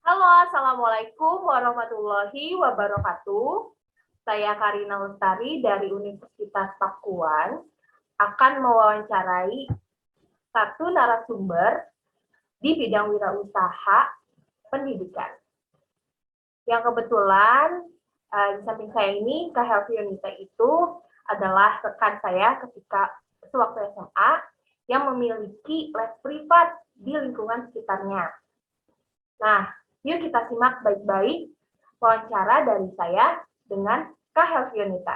Halo, Assalamualaikum warahmatullahi wabarakatuh. Saya Karina Lestari dari Universitas Pakuan akan mewawancarai satu narasumber di bidang wirausaha pendidikan. Yang kebetulan di samping saya ini, Kak Helvi Yunita itu adalah rekan saya ketika sewaktu SMA yang memiliki les privat di lingkungan sekitarnya. Nah, yuk kita simak baik-baik wawancara dari saya dengan Kak Helvi Yunita.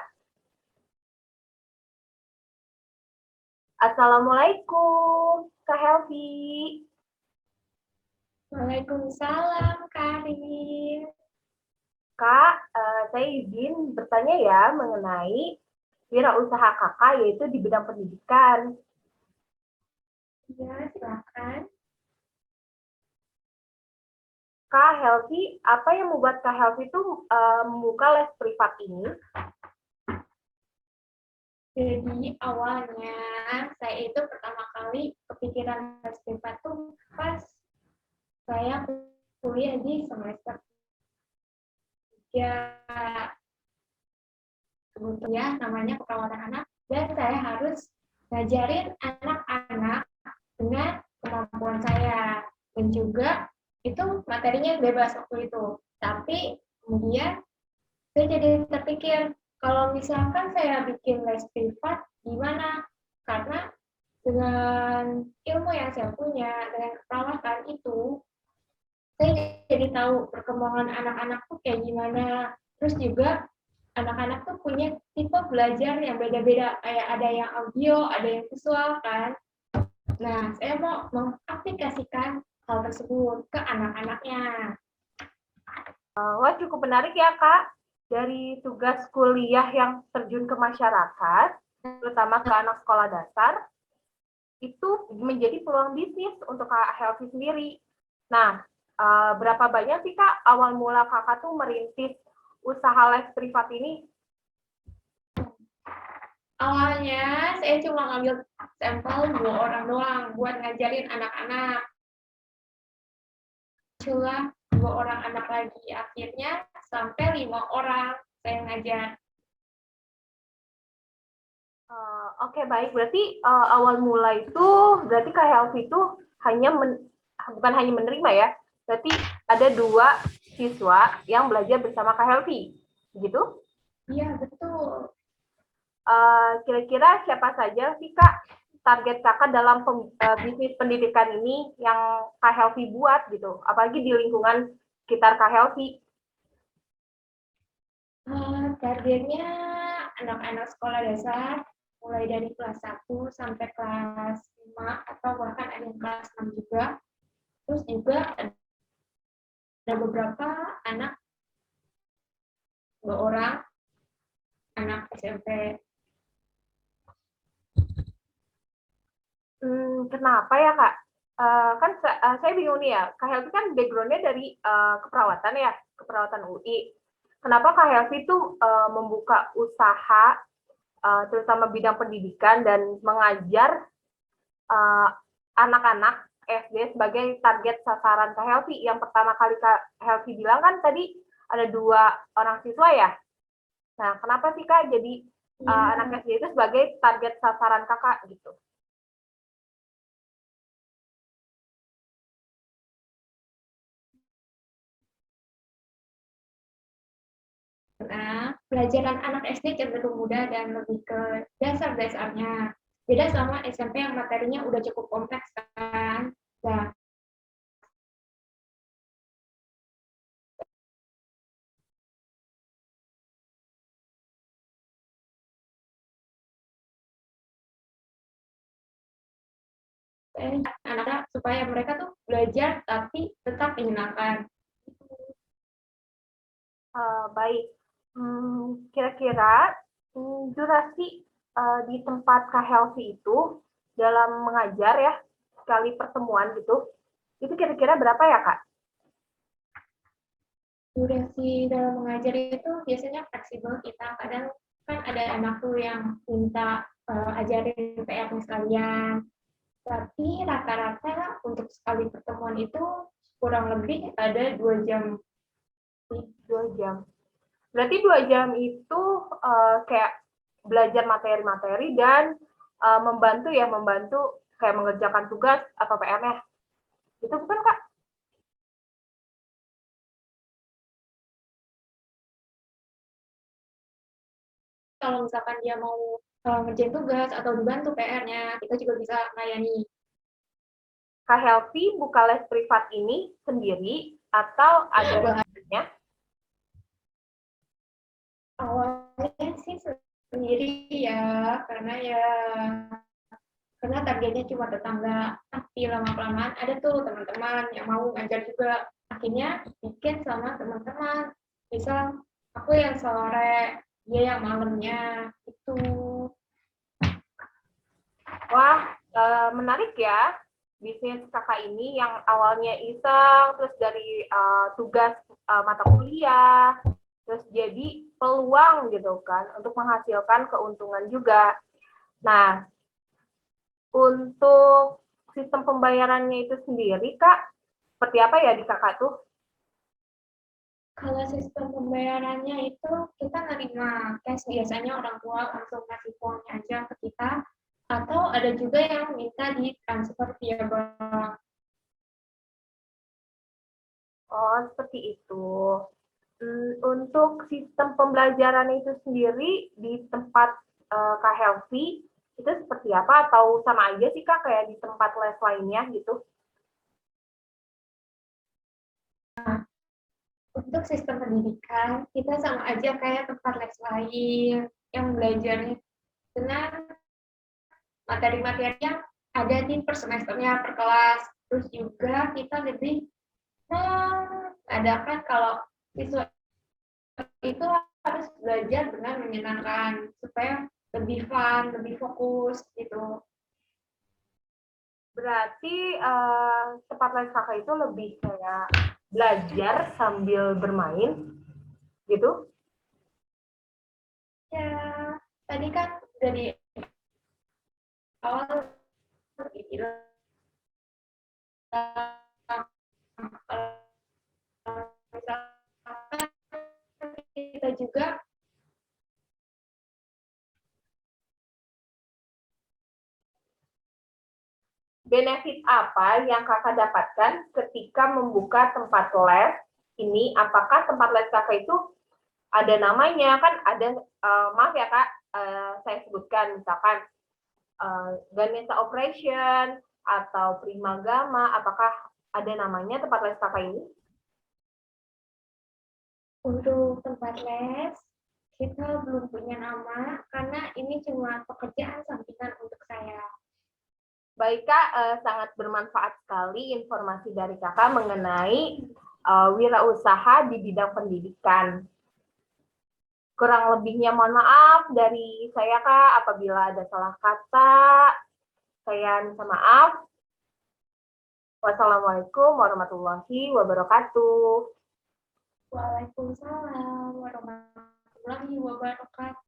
Assalamualaikum, Kak Helvi. Waalaikumsalam, Karin. Kak, saya izin bertanya ya mengenai wirausaha kakak yaitu di bidang pendidikan. Ya, silakan. Kak Helvi, apa yang membuat Kak Helvi itu membuka les privat ini? Jadi awalnya saya itu pertama kali kepikiran les privat tuh pas saya kuliah di semester 3. Sebetulnya namanya keperawatan anak dan saya harus ngajarin anak-anak dengan kemampuan saya dan juga itu materinya bebas waktu itu. Tapi kemudian saya jadi terpikir kalau misalkan saya bikin les privat gimana, karena dengan ilmu yang saya punya dengan keperawatan itu saya jadi tahu perkembangan anak-anak tuh kayak gimana. Terus juga anak-anak tuh punya tipe belajar yang beda-beda, kayak ada yang audio, ada yang visual kan. Nah, saya mau mengaplikasikan hal tersebut ke anak-anaknya. Wah, cukup menarik ya, Kak. Dari tugas kuliah yang terjun ke masyarakat, terutama ke anak sekolah dasar, itu menjadi peluang bisnis untuk Kak Helvi sendiri. Nah, berapa banyak sih Kak awal mula Kakak tuh merintis usaha les privat ini? Awalnya saya cuma ngambil sampel 2 orang doang buat ngajarin anak-anak. Cuma 2 orang anak lagi. Akhirnya sampai 5 orang saya ngajar. Oke, baik. Berarti awal mula itu berarti Kak Helvi itu hanya bukan hanya menerima ya. Berarti ada 2 siswa yang belajar bersama Kak Helvi. Begitu? Iya, betul. Kira-kira siapa saja sih Kak target Kakak dalam bisnis pendidikan ini yang Kak Helvi buat gitu, apalagi di lingkungan sekitar Kak Helvi? Targetnya anak-anak sekolah dasar, mulai dari kelas 1 sampai kelas 5, atau bahkan ada yang kelas 6 juga. Terus juga ada beberapa anak, 2 orang, anak SMP. Kenapa ya Kak? Kan saya bingung nih ya, Kak Helvi kan background-nya dari keperawatan ya, keperawatan UI. Kenapa Kak Helvi tuh membuka usaha, terutama bidang pendidikan dan mengajar uh, anak-anak SD sebagai target sasaran Kak Helvi? Yang pertama kali Kak Helvi bilang kan tadi ada 2 orang siswa ya. Nah, kenapa sih Kak jadi anak SD itu sebagai target sasaran Kakak gitu? Nah, pelajaran anak SD cenderung mudah dan lebih ke dasar-dasarnya. Beda sama SMP yang materinya udah cukup kompleks kan. Nah, anak-anak supaya mereka tuh belajar tapi tetap menyenangkan. Baik, kira-kira durasi di tempat Kak Helvi itu dalam mengajar ya, sekali pertemuan gitu, itu kira-kira berapa ya Kak? Durasi dalam mengajar itu biasanya fleksibel, kita kadang kan ada anak tuh yang minta ajarin PR-nya sekalian, tapi rata-rata untuk sekali pertemuan itu kurang lebih ada 2 jam. 2 jam. Berarti 2 jam itu kayak belajar materi-materi dan membantu kayak mengerjakan tugas atau PR-nya. Itu bukan, Kak? Kalau misalkan dia mau ngerjain tugas atau dibantu PR-nya, kita juga bisa melayani. Kak Helvi buka les privat ini sendiri atau ada rekannya? Awalnya sih sendiri ya, karena targetnya cuma tetangga. Tapi lama-kelamaan ada tuh teman-teman yang mau ngajar juga. Akhirnya bikin sama teman-teman. Misal aku yang sore, dia yang malamnya. Itu. Wah, menarik ya. Bisnis kakak ini yang awalnya iseng, terus dari tugas mata kuliah, terus jadi peluang gitu kan, untuk menghasilkan keuntungan juga. Nah, untuk sistem pembayarannya itu sendiri, Kak, seperti apa ya di kakak tuh? Kalau sistem pembayarannya itu kita nerima cash, biasanya orang tua langsung ngasih uangnya aja ke kita, atau ada juga yang minta di transfer via bank. Oh, seperti itu. Untuk sistem pembelajaran itu sendiri di tempat Kak Helvi, itu seperti apa? Atau sama aja sih Kak kayak di tempat les lainnya gitu? Untuk sistem pendidikan, kita sama aja kayak tempat les lain yang belajarnya dengan materi-materi yang ada di per semesternya, per kelas. Terus juga kita lebih adakan kalau siswa itu harus belajar dengan menyenangkan supaya lebih fun, lebih fokus gitu. Berarti tempat les kakak itu lebih kayak belajar sambil bermain gitu? Ya, tadi kan dari awal dibilang misalkan kita juga Benefit apa yang kakak dapatkan ketika membuka tempat les ini? Apakah tempat les kakak itu ada namanya? Kan ada, maaf ya Kak, saya sebutkan misalkan Ganesha Operation atau Primagama, apakah ada namanya tempat les kakak ini? untuk tempat les kita belum punya nama karena ini cuma pekerjaan sampingan untuk saya. Baik Kak, sangat bermanfaat sekali informasi dari kakak mengenai wirausaha di bidang pendidikan. Kurang lebihnya mohon maaf dari saya Kak, apabila ada salah kata, saya minta maaf. Wassalamualaikum warahmatullahi wabarakatuh. Waalaikumsalam warahmatullahi wabarakatuh.